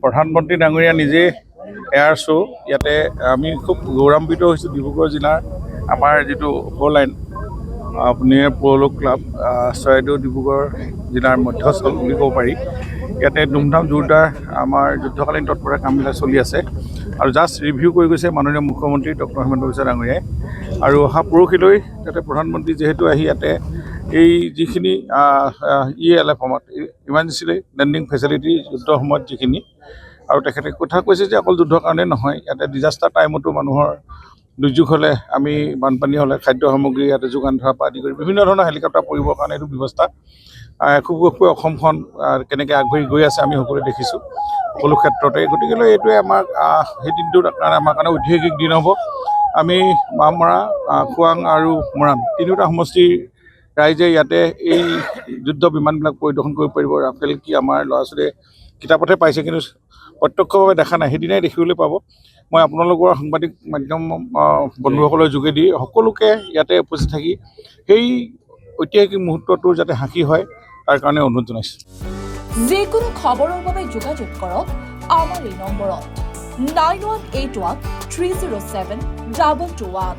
প্ৰধানমন্ত্ৰী ডাঙৰীয়া নিজে এয়াৰ শ্ব' ইয়াতে আমি খুব গৌৰৱান্বিত হৈছোঁ। ডিব্ৰুগড় জিলাৰ আমাৰ যিটো উপলাইন নিয়াৰ প'ল' ক্লাব চৰাইদেউ ডিব্ৰুগড় জিলাৰ মধ্যস্থল বুলি ক'ব পাৰি। ইয়াতে ধুমধাম জোৰদাৰ আমাৰ যুদ্ধকালীন তৎপৰতা কামবিলাক চলি আছে আৰু জাষ্ট ৰিভিউ কৰি গৈছে মাননীয় মুখ্যমন্ত্ৰী ডক্টৰ হিমন্ত বিশ্ব ডাঙৰীয়াই। আৰু অহা পৰহিলৈ তাতে প্ৰধানমন্ত্ৰী যিহেতু আহি ইয়াতে এই যিখিনি ELF সময়ত ইমাৰ্জেঞ্চি লেণ্ডিং ফেচিলিটি যুদ্ধৰ সময়ত যিখিনি, আৰু তেখেতে কথা কৈছে যে অকল যুদ্ধৰ কাৰণে নহয়, ইয়াতে ডিজাষ্টাৰ টাইমতো মানুহৰ দুৰ্যোগ হ'লে, আমি বানপানী হ'লে খাদ্য সামগ্ৰী ইয়াতে যোগান ধৰা পৰা আদি কৰি বিভিন্ন ধৰণৰ হেলিকপ্টাৰ পৰিবৰ কাৰণে এইটো ব্যৱস্থা খুব অসমখন কেনেকৈ আগবাঢ়ি গৈ আছে আমি সকলোৱে দেখিছোঁ সকলো ক্ষেত্ৰতে। গতিকেলৈ এইটোৱে আমাক সেই দিনটোৰ কাৰণে আমাৰ কাৰণে ঐতিহাসিক দিন হ'ব। আমি মামৰা, খোৱাং আৰু মৰাণ তিনিওটা সমষ্টিৰ ৰাইজে ইয়াতে এই যুদ্ধ বিমানবিলাক পৰিদৰ্শন কৰিব পাৰিব। ৰাফেল কি আমাৰ ল'ৰা ছোৱালীয়ে কিতাপতহে পাইছে, কিন্তু প্ৰত্যক্ষভাৱে দেখা নাই, সেইদিনাই দেখিবলৈ পাব। মই আপোনালোকৰ সাংবাদিক মাধ্যম বন্ধুসকলৰ যোগেদি সকলোকে ইয়াতে উপস্থিত থাকি সেই ঐতিহাসিক মুহূৰ্তটোৰ যাতে সাক্ষী হয় তাৰ কাৰণে অনুৰোধ জনাইছোঁ। যিকোনো খবৰৰ বাবে যোগাযোগ কৰক আমাৰ এই নম্বৰত 9181 307 221।